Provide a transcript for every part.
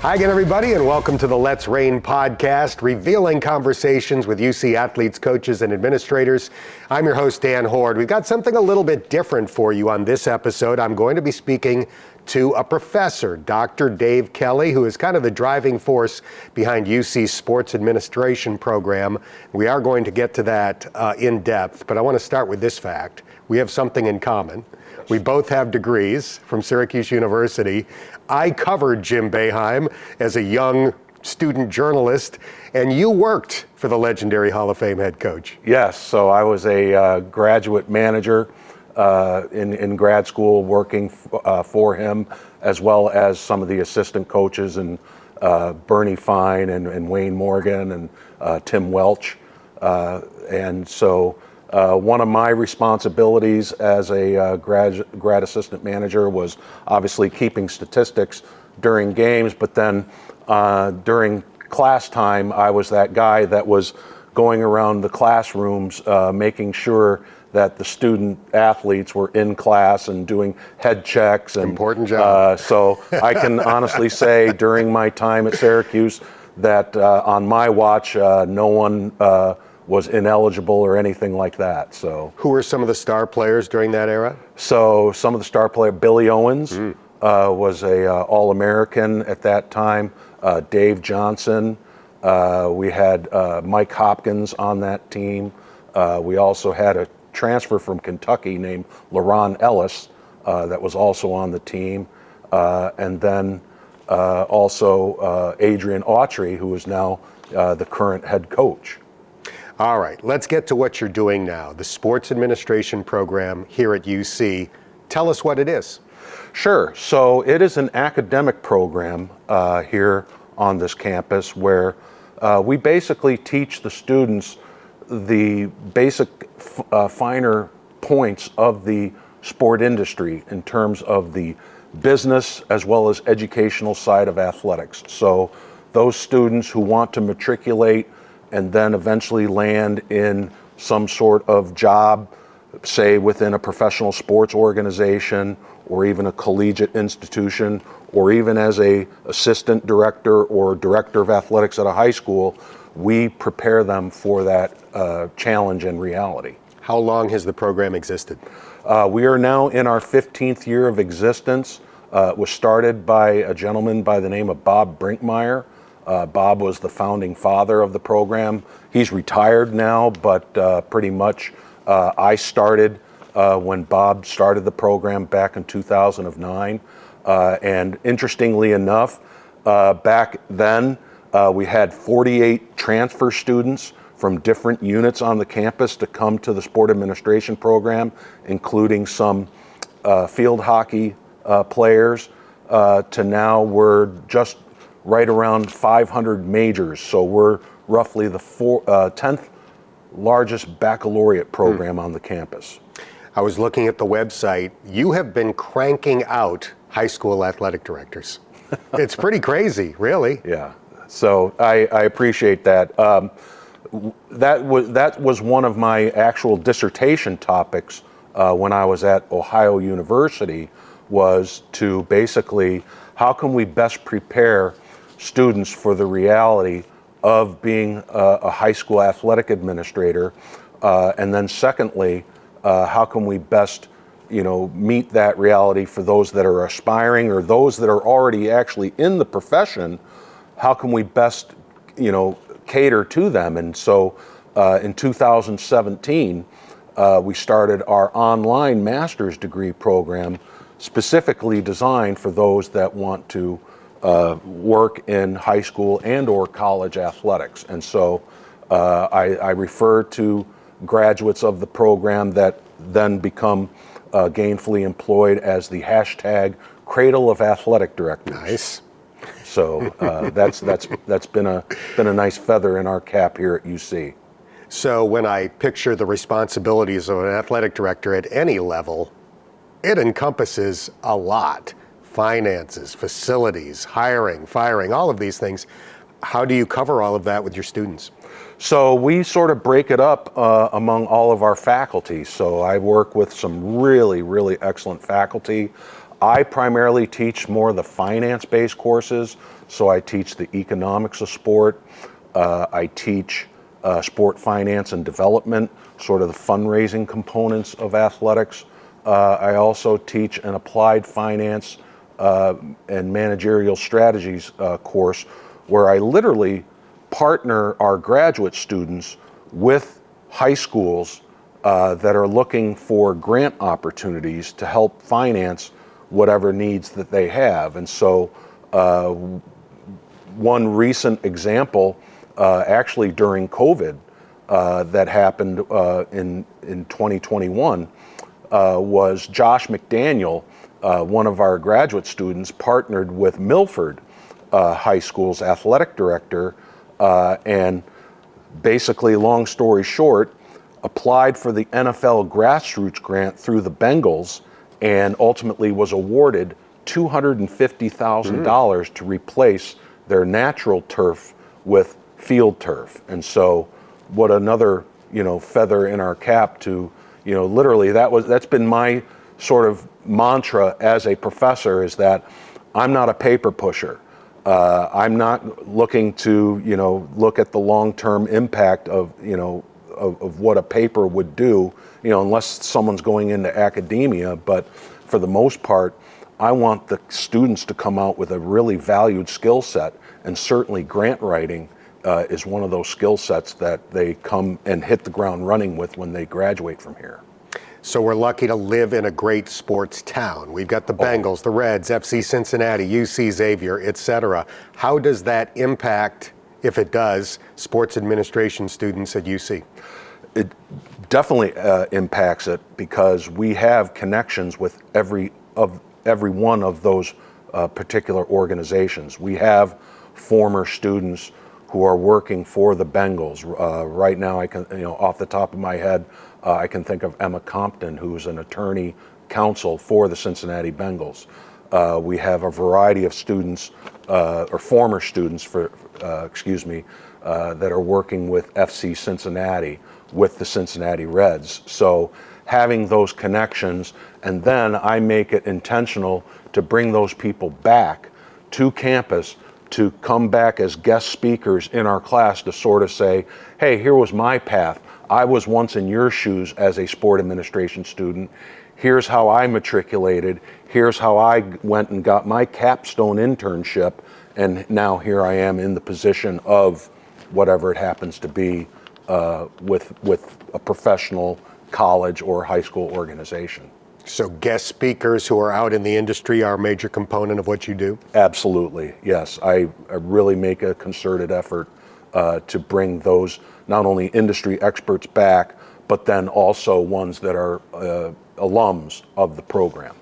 Hi again, everybody, and welcome to the Let's Reign podcast, revealing conversations with UC athletes, coaches, and administrators. I'm your host, Dan Hoard. We've got something a little bit different for you on this episode. I'm going to be speaking to a professor, Dr. Dave Kelley, who is kind of the driving force behind UC's sports administration program. We are going to get to that in depth, but I want to start with this fact. We have something in common. We both have degrees from Syracuse University. I covered Jim Boeheim as a young student journalist, and you worked for the legendary Hall of Fame head coach. Yes, so I was a graduate manager in grad school working for him, as well as some of the assistant coaches, and Bernie Fine and Wayne Morgan and Tim Welch. And so one of my responsibilities as a grad assistant manager was obviously keeping statistics during games, but then during class time, I was that guy that was going around the classrooms making sure that the student athletes were in class and doing head checks. And important job. So I can honestly say during my time at Syracuse that on my watch, no one was ineligible or anything like that. So who were some of the star players during that era? So some of the star players, Billy Owens was a All-American at that time. Dave Johnson. We had Mike Hopkins on that team. We also had a transfer from Kentucky named LaRon Ellis that was also on the team. And then also Adrian Autry, who is now the current head coach. All right, let's get to what you're doing now, the sports administration program here at UC. Tell us what it is. Sure. So it is an academic program here on this campus where we basically teach the students the basic finer points of the sport industry in terms of the business as well as educational side of athletics. So those students who want to matriculate and then eventually land in some sort of job, say within a professional sports organization or even a collegiate institution, or even as a assistant director or director of athletics at a high school, we prepare them for that challenge and reality. How long has the program existed? We are now in our 15th year of existence. It was started by a gentleman by the name of Bob Brinkmeyer. Bob was the founding father of the program. He's retired now, but pretty much I started when Bob started the program back in 2009. And interestingly enough, back then we had 48 transfer students from different units on the campus to come to the sport administration program, including some field hockey players, to now we're just right around 500 majors. So we're roughly the 10th largest baccalaureate program on the campus. I was looking at the website. You have been cranking out high school athletic directors. It's pretty crazy, really. Yeah, so I appreciate that. That was one of my actual dissertation topics when I was at Ohio University, was to basically, how can we best prepare students for the reality of being a high school athletic administrator, and then secondly, how can we best meet that reality for those that are aspiring or those that are already actually in the profession. How can we best cater to them? And so in 2017 we started our online master's degree program, specifically designed for those that want to work in high school and or college athletics. And so I refer to graduates of the program that then become gainfully employed as the hashtag Cradle of Athletic Directors. Nice. So that's been a nice feather in our cap here at UC. So when I picture the responsibilities of an athletic director at any level, it encompasses a lot. Finances, facilities, hiring, firing, all of these things. How do you cover all of that with your students? So we sort of break it up among all of our faculty. So I work with some really, really excellent faculty. I primarily teach more of the finance-based courses, so I teach the economics of sport. I teach sport finance and development, sort of the fundraising components of athletics. I also teach an applied finance and managerial strategies course where I literally partner our graduate students with high schools that are looking for grant opportunities to help finance whatever needs that they have. And so one recent example, actually during COVID, that happened in 2021 was Josh McDaniel, one of our graduate students, partnered with Milford High School's athletic director, and basically, long story short, applied for the NFL grassroots grant through the Bengals and ultimately was awarded $250,000 to replace their natural turf with field turf. And so what another, feather in our cap to, literally that's been my sort of mantra as a professor, is that I'm not a paper pusher. I'm not looking to, look at the long-term impact of what a paper would do, unless someone's going into academia. But for the most part, I want the students to come out with a really valued skill set, and certainly grant writing is one of those skill sets that they come and hit the ground running with when they graduate from here. So we're lucky to live in a great sports town. We've got the Bengals, the Reds, FC Cincinnati, UC Xavier, etc. How does that impact, if it does, sports administration students at UC? It definitely impacts it, because we have connections with every one of those particular organizations. We have former students who are working for the Bengals. Right now, I can, off the top of my head, I can think of Emma Compton, who's an attorney counsel for the Cincinnati Bengals. We have a variety of students, or former students, that are working with FC Cincinnati, with the Cincinnati Reds. So having those connections, and then I make it intentional to bring those people back to campus to come back as guest speakers in our class to sort of say, hey, here was my path. I was once in your shoes as a sport administration student. Here's how I matriculated. Here's how I went and got my capstone internship. And now here I am in the position of whatever it happens to be with a professional college or high school organization. So guest speakers who are out in the industry are a major component of what you do? Absolutely, yes. I really make a concerted effort to bring those not only industry experts back, but then also ones that are alums of the program.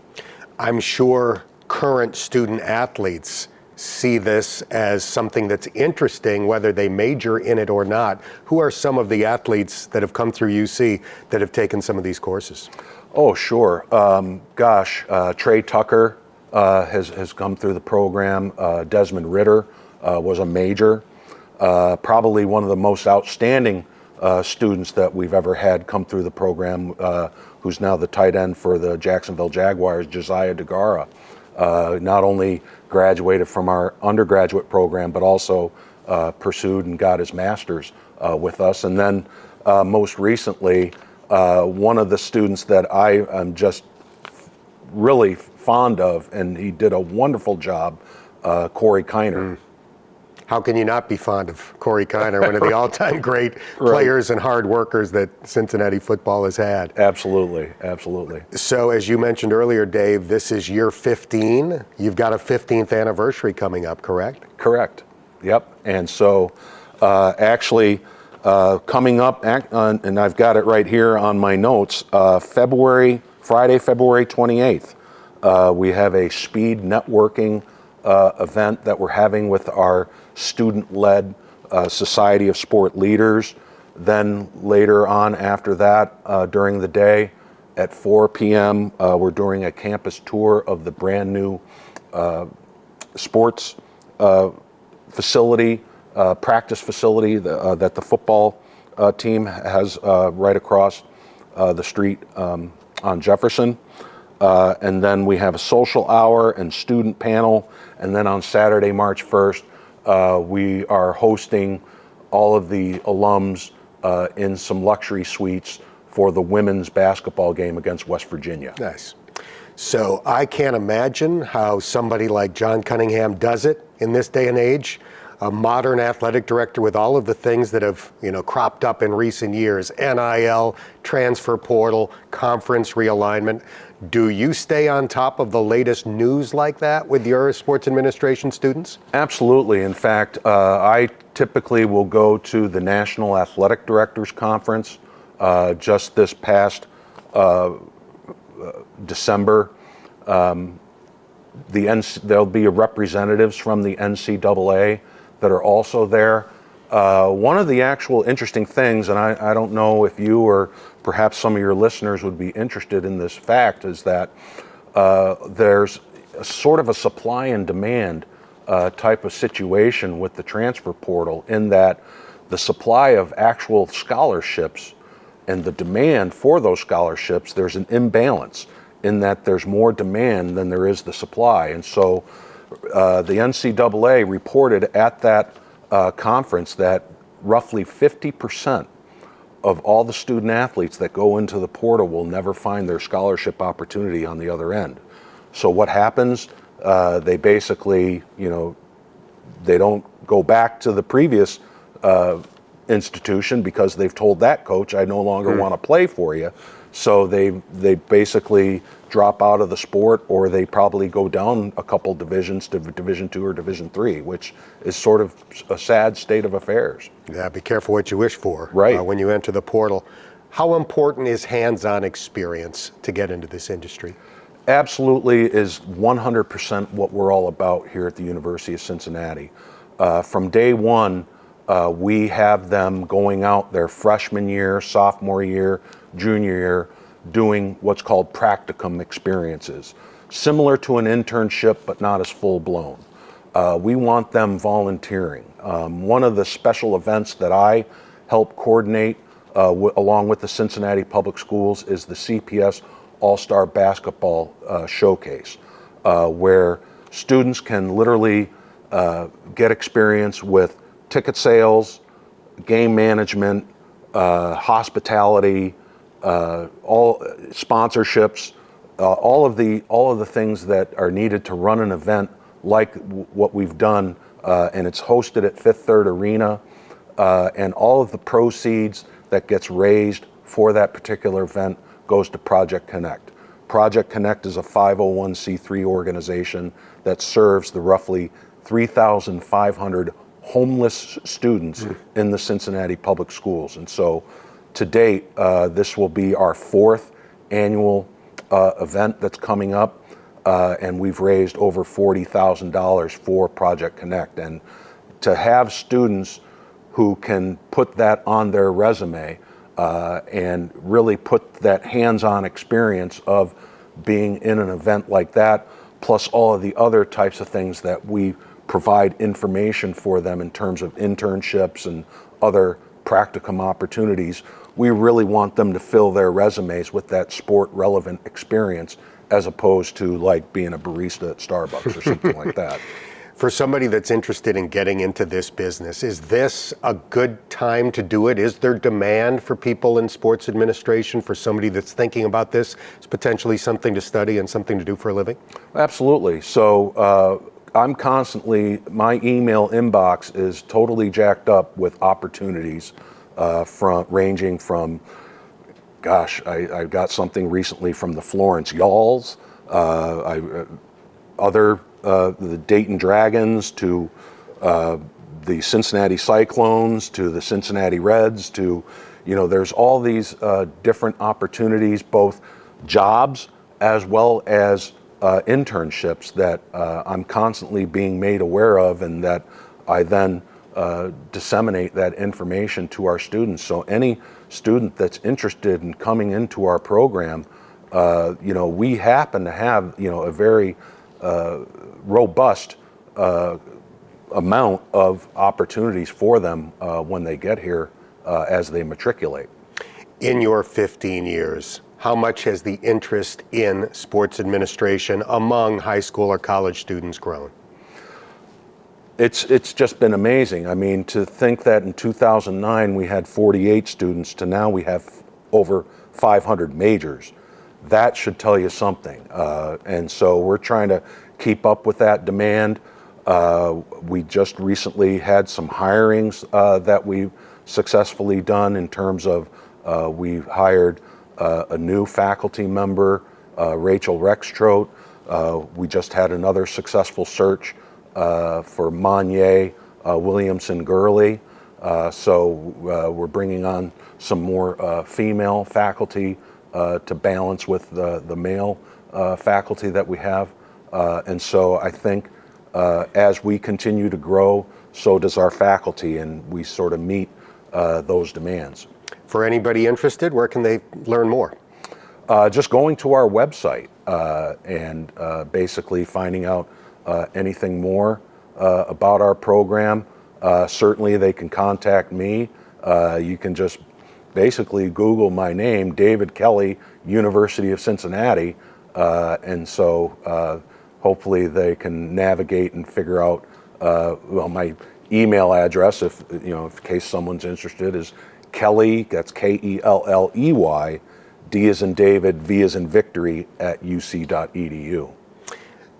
I'm sure current student athletes see this as something that's interesting, whether they major in it or not. Who are some of the athletes that have come through UC that have taken some of these courses? Oh, sure. Trey Tucker has come through the program. Desmond Ritter was a major. Probably one of the most outstanding students that we've ever had come through the program, who's now the tight end for the Jacksonville Jaguars, Josiah DeGara. Not only graduated from our undergraduate program, but also pursued and got his master's with us. And then most recently, one of the students that I am just really fond of, and he did a wonderful job, Corey Kiner. How can you not be fond of Corey Kiner, one of the all-time great players and hard workers that Cincinnati football has had? Absolutely, absolutely. So as you mentioned earlier, Dave, this is year 15. You've got a 15th anniversary coming up, correct? Correct, yep. And so actually coming up, and I've got it right here on my notes, Friday, February 28th, we have a speed networking event that we're having with our student-led Society of Sport Leaders. Then later on after that, during the day at 4 p.m., we're doing a campus tour of the brand new sports facility, practice facility that the football team has right across the street on Jefferson. and then we have a social hour and student panel. And then on Saturday, March 1st, we are hosting all of the alums in some luxury suites for the women's basketball game against West Virginia. Nice. So I can't imagine how somebody like John Cunningham does it in this day and age. A modern athletic director with all of the things that have, cropped up in recent years: NIL, transfer portal, conference realignment. Do you stay on top of the latest news like that with your sports administration students? Absolutely. In fact, I typically will go to the National Athletic Directors Conference just this past December. There'll be representatives from the NCAA that are also there. One of the actual interesting things, and I don't know if you or perhaps some of your listeners would be interested in this fact, is that there's a sort of a supply and demand type of situation with the transfer portal, in that the supply of actual scholarships and the demand for those scholarships, there's an imbalance in that there's more demand than there is the supply. And so the NCAA reported at that conference that roughly 50% of all the student athletes that go into the portal will never find their scholarship opportunity on the other end. So what happens? They basically, they don't go back to the previous institution because they've told that coach, I no longer want to play for you. So they basically drop out of the sport, or they probably go down a couple divisions to Division II or Division III, which is sort of a sad state of affairs. Yeah, be careful what you wish for Right. When you enter the portal. How important is hands-on experience to get into this industry? Absolutely is 100% what we're all about here at the University of Cincinnati. From day one, we have them going out their freshman year, sophomore year, junior year, doing what's called practicum experiences, similar to an internship but not as full-blown. We want them volunteering. One of the special events that I help coordinate along with the Cincinnati Public Schools is the CPS All-Star Basketball Showcase, where students can literally get experience with ticket sales, game management, hospitality, all sponsorships, all of the things that are needed to run an event like what we've done, and it's hosted at Fifth Third Arena, and all of the proceeds that gets raised for that particular event goes to Project Connect. Project Connect is a 501c3 organization that serves the roughly 3,500 homeless students in the Cincinnati Public Schools. And so to date, this will be our fourth annual event that's coming up, and we've raised over $40,000 for Project Connect. And to have students who can put that on their resume and really put that hands-on experience of being in an event like that, plus all of the other types of things that we provide information for them in terms of internships and other practicum opportunities, we really want them to fill their resumes with that sport-relevant experience, as opposed to like being a barista at Starbucks or something like that. For somebody that's interested in getting into this business, is this a good time to do it? Is there demand for people in sports administration, for somebody that's thinking about this as potentially something to study and something to do for a living? Absolutely. So I'm constantly, my email inbox is totally jacked up with opportunities ranging from, gosh, I got something recently from the Florence Yalls, the Dayton Dragons, to the Cincinnati Cyclones, to the Cincinnati Reds, to, there's all these different opportunities, both jobs as well as internships that I'm constantly being made aware of, and that I then disseminate that information to our students. So any student that's interested in coming into our program, we happen to have, a very robust amount of opportunities for them when they get here as they matriculate. In your 15 years, how much has the interest in sports administration among high school or college students grown? It's just been amazing. I mean, to think that in 2009 we had 48 students to now we have over 500 majors. That should tell you something. And so we're trying to keep up with that demand. We just recently had some hirings that we've successfully done in terms of we've hired a new faculty member, Rachel Rextrote. We just had another successful search for Monye Williamson Gurley. So we're bringing on some more female faculty to balance with the male faculty that we have. And so I think as we continue to grow, so does our faculty, and we sort of meet those demands. For anybody interested, where can they learn more? Just going to our website and basically finding out anything more about our program. Certainly they can contact me. You can just basically Google my name, David Kelley, University of Cincinnati, and so hopefully they can navigate and figure out, well, my email address, if in case someone's interested, is Kelley, that's Kelley, D as in David, V as in Victory, at uc.edu.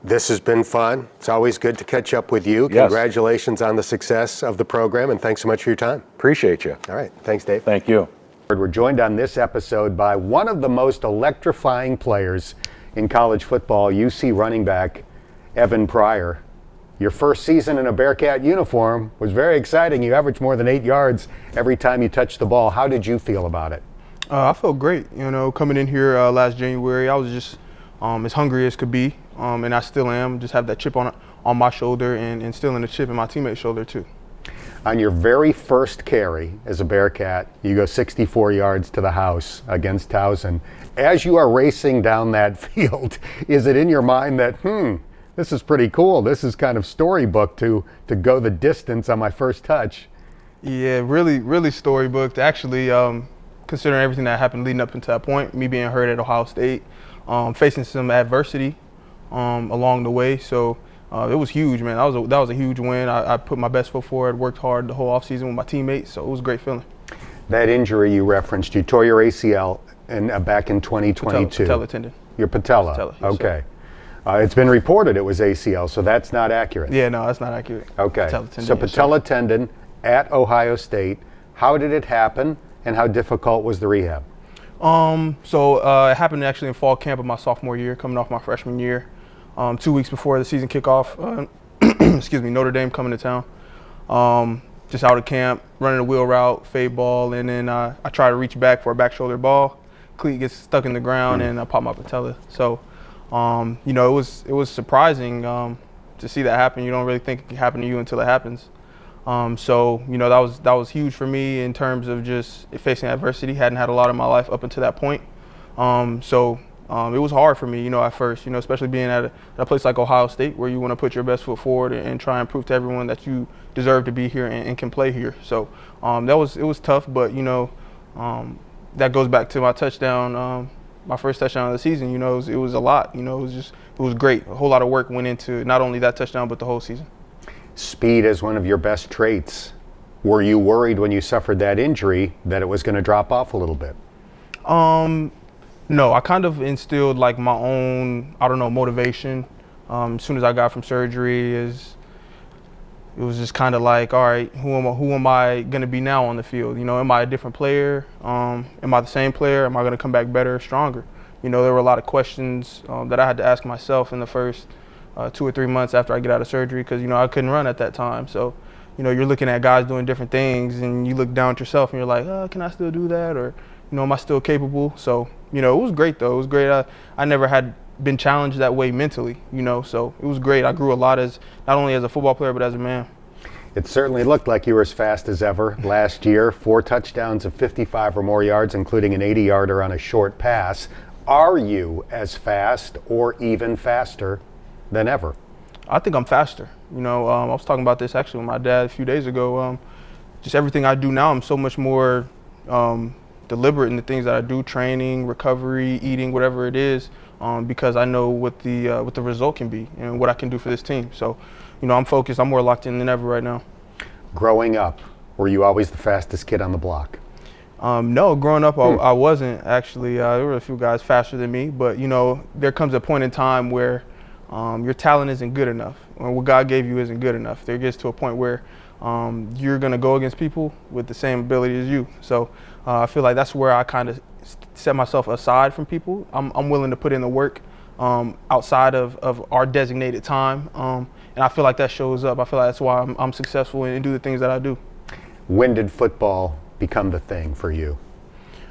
This has been fun. It's always good to catch up with you. Yes. Congratulations on the success of the program, and thanks so much for your time. Appreciate you. All right. Thanks, Dave. Thank you. We're joined on this episode by one of the most electrifying players in college football, UC running back Evan Pryor. Your first season in a Bearcat uniform was very exciting. You averaged more than 8 yards every time you touched the ball. How did you feel about it? I felt great. Coming in here last January, I was just as hungry as could be, and I still am. Just have that chip on my shoulder and instilling a chip in my teammate's shoulder too. On your very first carry as a Bearcat, you go 64 yards to the house against Towson. As you are racing down that field, is it in your mind that, this is pretty cool, this is kind of storybook to go the distance on my first touch? Yeah, really, really storybooked. Actually, considering everything that happened leading up until that point, me being hurt at Ohio State, facing some adversity along the way. So it was huge, man. That was a huge win. I put my best foot forward, worked hard the whole offseason with my teammates, so it was a great feeling. That injury you referenced, you tore your ACL back in 2022. Patella tendon. Your patella. Patella, yes, okay. It's been reported it was ACL, so that's not accurate. Yeah, no, that's not accurate. Okay. Patella tendon, So yes, patella tendon at Ohio State. How did it happen, and how difficult was the rehab? It happened actually in fall camp of my sophomore year, coming off my freshman year. 2 weeks before the season kickoff, excuse me, Notre Dame coming to town. Just out of camp, running a wheel route, fade ball, and then I try to reach back for a back shoulder ball. Cleat gets stuck in the ground, and I pop my patella. So, it was surprising to see that happen. You don't really think it can happen to you until it happens. That was huge for me in terms of just facing adversity. Hadn't had a lot in my life up until that point. It was hard for me, at first, especially being at a place like Ohio State where you want to put your best foot forward and try and prove to everyone that you deserve to be here and can play here. So it was tough, but, that goes back to my touchdown, my first touchdown of the season. It was a lot. It was great. A whole lot of work went into not only that touchdown, but the whole season. Speed is one of your best traits. Were you worried when you suffered that injury that it was going to drop off a little bit? No, I kind of instilled like my own, motivation. As soon as I got from surgery, it was just kind of like, all right, who am I going to be now on the field? Am I a different player? Am I the same player? Am I going to come back better or stronger? There were a lot of questions that I had to ask myself in the first 2 or 3 months after I get out of surgery because, I couldn't run at that time. So, you're looking at guys doing different things and you look down at yourself and you're like, can I still do that? Or, am I still capable? So, it was great though. It was great. I never had been challenged that way mentally, so it was great. I grew a lot not only as a football player, but as a man. It certainly looked like you were as fast as ever last year. 4 touchdowns of 55 or more yards, including an 80-yarder on a short pass. Are you as fast or even faster than ever? I think I'm faster. I was talking about this actually with my dad a few days ago. Just everything I do now, I'm so much more deliberate in the things that I do, training, recovery, eating, whatever it is, because I know what the result can be and what I can do for this team. So, I'm focused. I'm more locked in than ever right now. Growing up, were you always the fastest kid on the block? No, growing up, I wasn't actually. There were a few guys faster than me, but there comes a point in time where your talent isn't good enough, or what God gave you isn't good enough. There gets to a point where you're going to go against people with the same ability as you. So I feel like that's where I kind of set myself aside from people. I'm willing to put in the work outside of our designated time, and I feel like that shows up. I feel like that's why I'm successful and do the things that I do. When did football become the thing for you?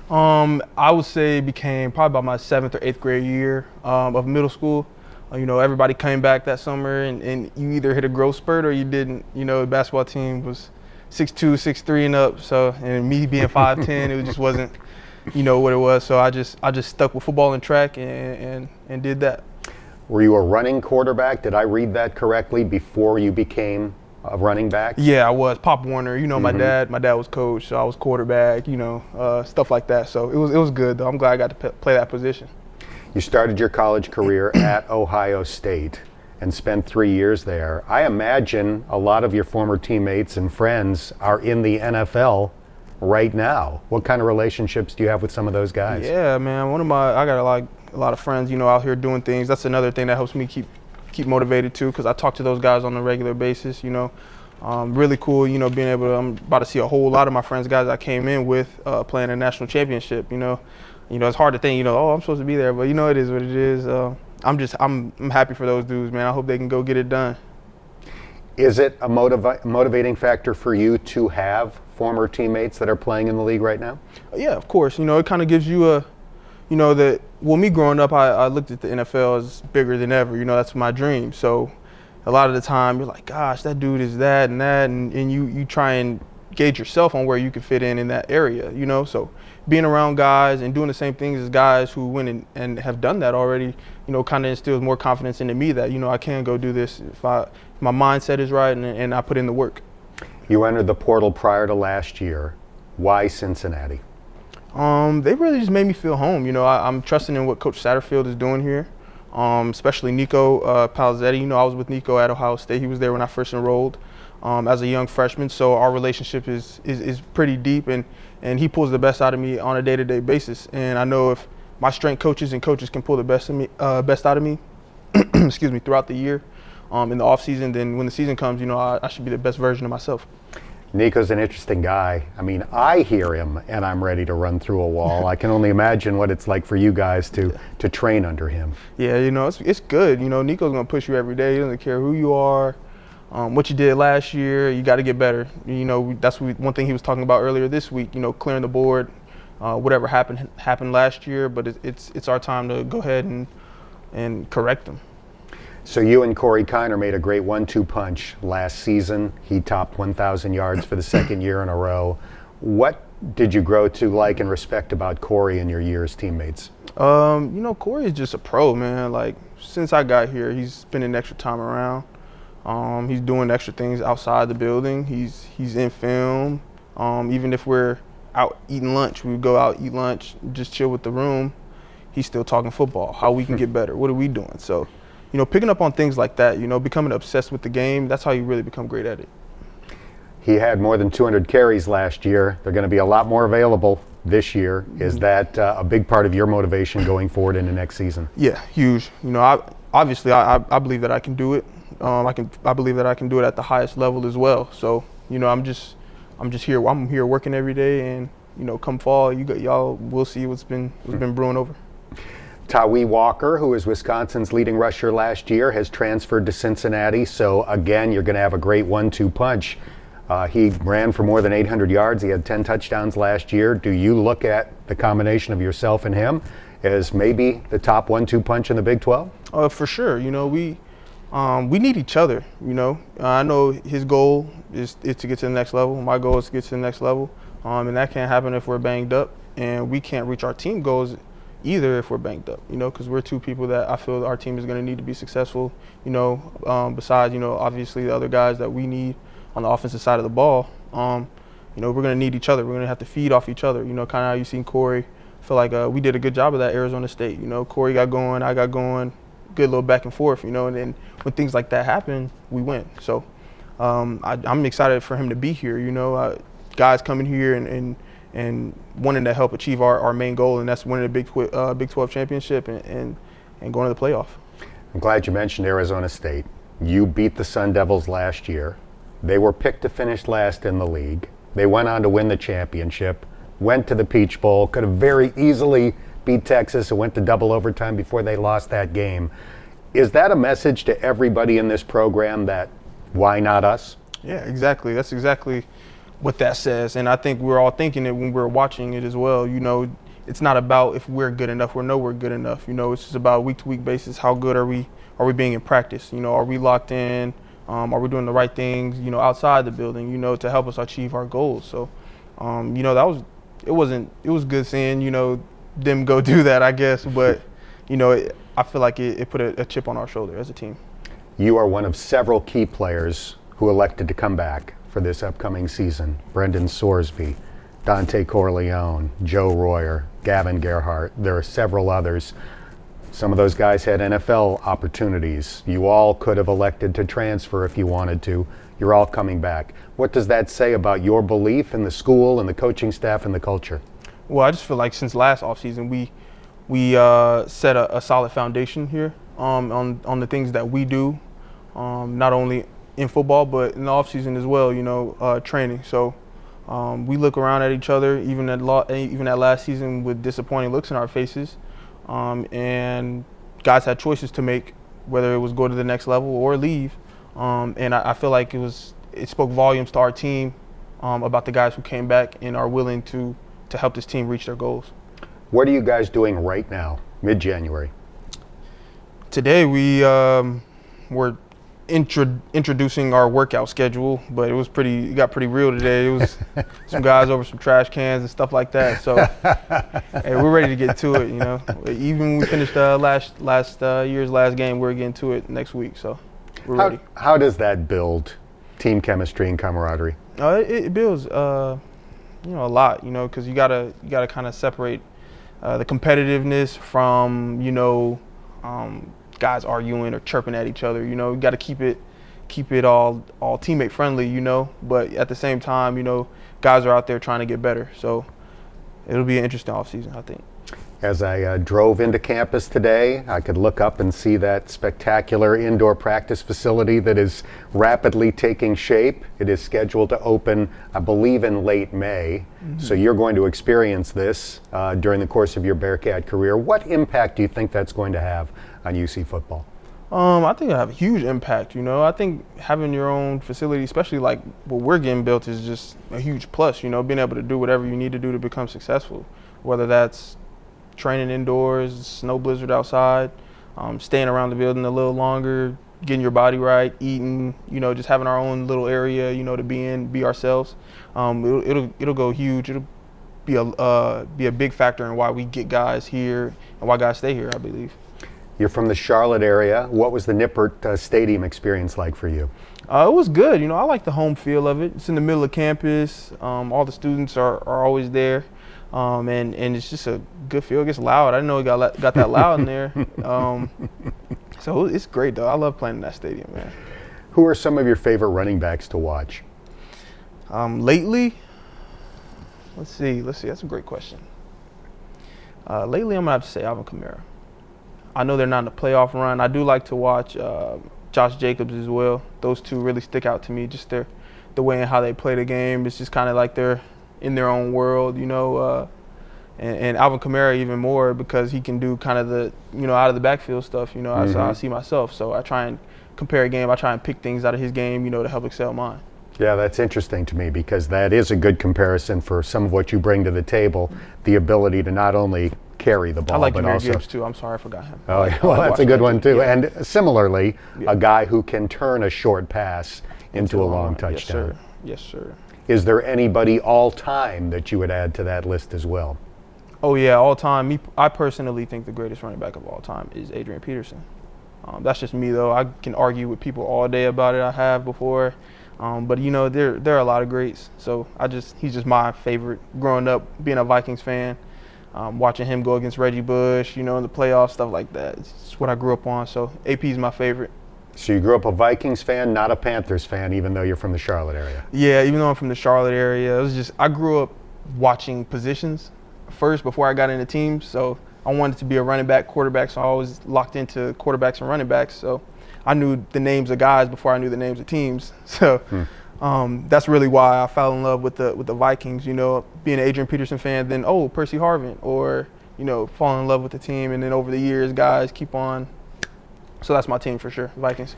I would say it became probably about my 7th or 8th grade year of middle school. Everybody came back that summer, and you either hit a growth spurt or you didn't. The basketball team was 6'2", 6'3", and up. So, and me being 5'10", it just wasn't, what it was. So I just stuck with football and track and did that. Were you a running quarterback? Did I read that correctly before you became a running back? Yeah, I was. Pop Warner, my dad was coach, so I was quarterback, stuff like that. So it was good, though. I'm glad I got to play that position. You started your college career at Ohio State and spent 3 years there. I imagine a lot of your former teammates and friends are in the NFL right now. What kind of relationships do you have with some of those guys? Yeah, man. I got a lot of friends, out here doing things. That's another thing that helps me keep motivated too, because I talk to those guys on a regular basis. Really cool. I'm about to see a whole lot of my friends, guys I came in with, playing a national championship. It's hard to think, I'm supposed to be there, but it is what it is. I'm happy for those dudes, man. I hope they can go get it done. Is it a motivating factor for you to have former teammates that are playing in the league right now? Yeah, of course. It kind of gives you me growing up, I looked at the NFL as bigger than ever. That's my dream. So a lot of the time you're like, gosh, that dude is that and that, and you try and gauge yourself on where you can fit in that area, So being around guys and doing the same things as guys who win and have done that already, kind of instills more confidence into me that, I can go do this if my mindset is right and I put in the work. You entered the portal prior to last year. Why Cincinnati? They really just made me feel home. I'm trusting in what Coach Satterfield is doing here, especially Nico Palazetti. I was with Nico at Ohio State. He was there when I first enrolled as a young freshman, so our relationship is pretty deep, and he pulls the best out of me on a day-to-day basis. And I know if my strength coaches can pull the best out of me, excuse me, throughout the year, in the off season, then when the season comes, I should be the best version of myself. Nico's an interesting guy. I mean, I hear him and I'm ready to run through a wall. I can only imagine what it's like for you guys to train under him. Yeah, it's good. Nico's going to push you every day. He doesn't care who you are, what you did last year. You got to get better. That's one thing he was talking about earlier this week, clearing the board. Whatever happened last year, but it's our time to go ahead and correct them. So you and Corey Kiner made a great 1-2 punch last season. He topped 1,000 yards for the second year in a row. What did you grow to like and respect about Corey and your year's teammates? Corey is just a pro, man. Like, since I got here, he's spending extra time around. He's doing extra things outside the building. He's in film. Even if we're out eating lunch, we go out, eat lunch, just chill with the room. He's still talking football, how we can get better, what are we doing? So, picking up on things like that, becoming obsessed with the game, that's how you really become great at it. He had more than 200 carries last year. They're going to be a lot more available this year. Is that a big part of your motivation going forward into next season? Yeah, huge. I believe that I can do it. I believe that I can do it at the highest level as well. So, I'm just here. I'm here working every day, and come fall, y'all will see what's been brewing over. Tawee Walker, who is Wisconsin's leading rusher last year, has transferred to Cincinnati. So again, you're going to have a great 1-2 punch. He ran for more than 800 yards. He had 10 touchdowns last year. Do you look at the combination of yourself and him as maybe the top 1-2 punch in the Big 12? For sure. We need each other. I know his goal is to get to the next level. My goal is to get to the next level, and that can't happen if we're banged up, and we can't reach our team goals either if we're banged up, because we're two people that I feel our team is going to need to be successful, besides, obviously the other guys that we need on the offensive side of the ball. you know, we're going to need each other. We're going to have to feed off each other. You know, kind of how you seen Corey. I feel like we did a good job of that at Arizona State. You know, Corey got going, I got going, good little back and forth, you know, and then when things like that happen, we win. So I'm excited for him to be here, you know, guys coming here and wanting to help achieve our main goal, and that's winning the Big 12 championship and going to the playoff. I'm glad you mentioned Arizona State. You beat the Sun Devils last year. They were picked to finish last in the league. They went on to win the championship, went to the Peach Bowl, could have very easily beat Texas and went to double overtime before they lost that game. Is that a message to everybody in this program that why not us? Yeah, exactly. That's exactly what that says. And I think we're all thinking it when we're watching it as well. You know, it's not about if we're good enough. We know we're good enough. You know, it's just about week-to-week basis. How good are we being in practice? You know, are we locked in? Are we doing the right things, you know, outside the building, you know, to help us achieve our goals? So, you know, it was good seeing, you know, them go do that, I guess. But, you know, I feel like it put a chip on our shoulder as a team. You are one of several key players who elected to come back for this upcoming season. Brendan Sorsby, Dante Corleone, Joe Royer, Gavin Gerhardt. There are several others. Some of those guys had NFL opportunities. You all could have elected to transfer if you wanted to. You're all coming back. What does that say about your belief in the school and the coaching staff and the culture? Well, I just feel like since last offseason, we set a solid foundation here on the things that we do, not only in football but in the offseason as well. You know, training. So we look around at each other, even at last season, with disappointing looks in our faces. And guys had choices to make, whether it was go to the next level or leave. And I feel like it spoke volumes to our team about the guys who came back and are willing to help this team reach their goals. What are you guys doing right now, mid-January? Today we're introducing our workout schedule, but it got pretty real today. It was some guys over some trash cans and stuff like that. So hey, we're ready to get to it, you know. Even when we finished last year's last game, we're getting to it next week. So we're ready. How does that build team chemistry and camaraderie? It builds you know, a lot, you know, because you gotta kind of separate the competitiveness from, you know, guys arguing or chirping at each other. You know, you got to keep it all teammate friendly, you know, but at the same time, you know, guys are out there trying to get better. So it'll be an interesting offseason, I think. As I drove into campus today, I could look up and see that spectacular indoor practice facility that is rapidly taking shape. It is scheduled to open, I believe, in late May. Mm-hmm. So you're going to experience this during the course of your Bearcat career. What impact do you think that's going to have on UC football? I think it'll have a huge impact, you know. I think having your own facility, especially like what we're getting built, is just a huge plus, you know, being able to do whatever you need to do to become successful, whether that's training indoors, snow blizzard outside, staying around the building a little longer, getting your body right, eating, you know, just having our own little area, you know, to be ourselves. It'll go huge. It'll be a big factor in why we get guys here and why guys stay here, I believe. You're from the Charlotte area. What was the Nippert Stadium experience like for you? It was good. You know, I like the home feel of it. It's in the middle of campus. All the students are always there. And it's just a good feel. It gets loud. I didn't know it got that loud in there. So it's great, though. I love playing in that stadium, man. Who are some of your favorite running backs to watch? Lately, let's see. That's a great question. Lately, I'm going to have to say Alvin Kamara. I know they're not in the playoff run. I do like to watch Josh Jacobs as well. Those two really stick out to me, just the way and how they play the game. It's just kind of like they're in their own world, you know. And Alvin Kamara even more because he can do kind of the, you know, out of the backfield stuff, you know, mm-hmm. I see myself. So I try and compare a game. I try and pick things out of his game, you know, to help excel mine. Yeah, that's interesting to me because that is a good comparison for some of what you bring to the table, the ability to not only carry the ball, I like but Jahmyr also Gibbs too. I'm sorry, I forgot him. Oh, well, that's a good one too. Yeah. And similarly, a guy who can turn a short pass into a long touchdown. Yes, sir. Is there anybody all time that you would add to that list as well? Oh yeah, all time. I personally think the greatest running back of all time is Adrian Peterson. That's just me though. I can argue with people all day about it. I have before. But you know, there are a lot of greats. So he's just my favorite. Growing up, being a Vikings fan, watching him go against Reggie Bush, you know, in the playoffs, stuff like that. It's what I grew up on. So AP is my favorite. So you grew up a Vikings fan, not a Panthers fan, even though you're from the Charlotte area. Yeah, even though I'm from the Charlotte area, I grew up watching positions first before I got into teams. So I wanted to be a running back, quarterback. So I was locked into quarterbacks and running backs. So I knew the names of guys before I knew the names of teams. So that's really why I fell in love with the Vikings. You know, being an Adrian Peterson fan, then Percy Harvin, or you know, falling in love with the team, and then over the years, guys keep on. So that's my team for sure, Vikings.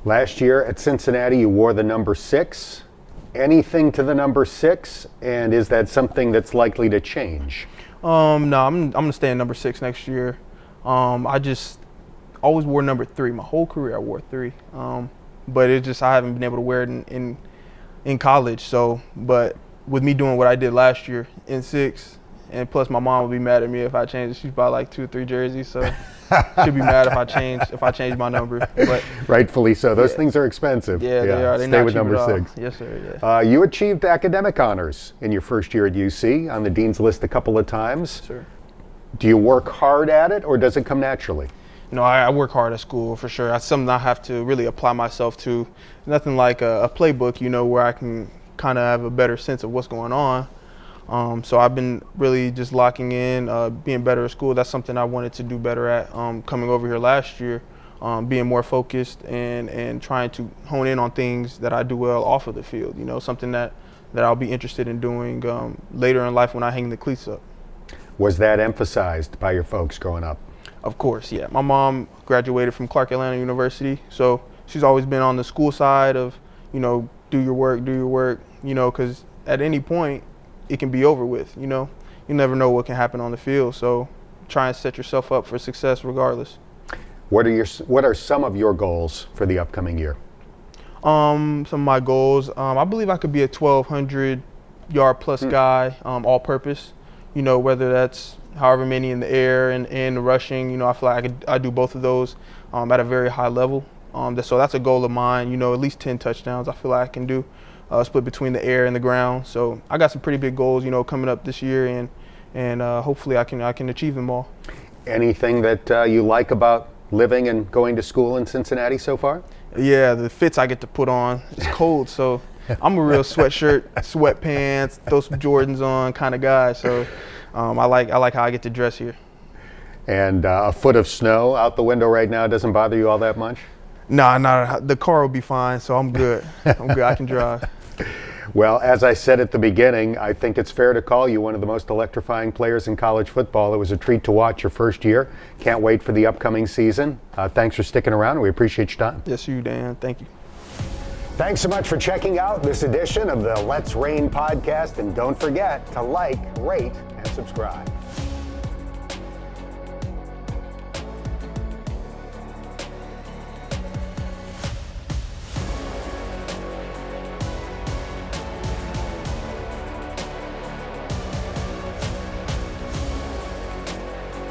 Last year at Cincinnati, you wore the number 6. Anything to the number 6, and is that something that's likely to change? No, I'm gonna stay in number 6 next year. I just always wore number 3. My whole career I wore 3, but I haven't been able to wear it in college. So, but with me doing what I did last year in 6, and plus my mom would be mad at me if I changed it. She'd buy like 2 or 3 jerseys, so she'd be mad if I change my number. But rightfully so. Those things are expensive. Yeah, they are. They're stay not with cheap number at all. 6. Yes, sir. Yeah. You achieved academic honors in your first year at UC, on the dean's list a couple of times. Sure. Do you work hard at it, or does it come naturally? No, I work hard at school for sure. That's something I have to really apply myself to. Nothing like a playbook, you know, where I can kind of have a better sense of what's going on. So I've been really just locking in, being better at school. That's something I wanted to do better at coming over here last year, being more focused and trying to hone in on things that I do well off of the field, you know, something that I'll be interested in doing later in life when I hang the cleats up. Was that emphasized by your folks growing up? Of course, yeah. My mom graduated from Clark Atlanta University, so she's always been on the school side of, you know, do your work, you know, because at any point it can be over with, you know. You never know what can happen on the field, so try and set yourself up for success regardless. What are some of your goals for the upcoming year? Some of my goals, I believe I could be a 1,200 yard plus guy, all purpose, you know, whether that's however many in the air and rushing, you know, I feel like I do both of those at a very high level. So that's a goal of mine, you know, at least 10 touchdowns I feel like I can do, split between the air and the ground. So I got some pretty big goals, you know, coming up this year, and hopefully I can achieve them all. Anything that you like about living and going to school in Cincinnati so far? Yeah, the fits I get to put on. It's cold, so I'm a real sweatshirt, sweatpants, throw some Jordans on kind of guy. So I like how I get to dress here. And a foot of snow out the window right now doesn't bother you all that much? Nah, the car will be fine, so I'm good. I can drive. Well, as I said at the beginning, I think it's fair to call you one of the most electrifying players in college football. It was a treat to watch your first year. Can't wait for the upcoming season. Thanks for sticking around. We appreciate your time. Yes, you, Dan. Thank you. Thanks so much for checking out this edition of the Let's Reign podcast. And don't forget to like, rate, and subscribe.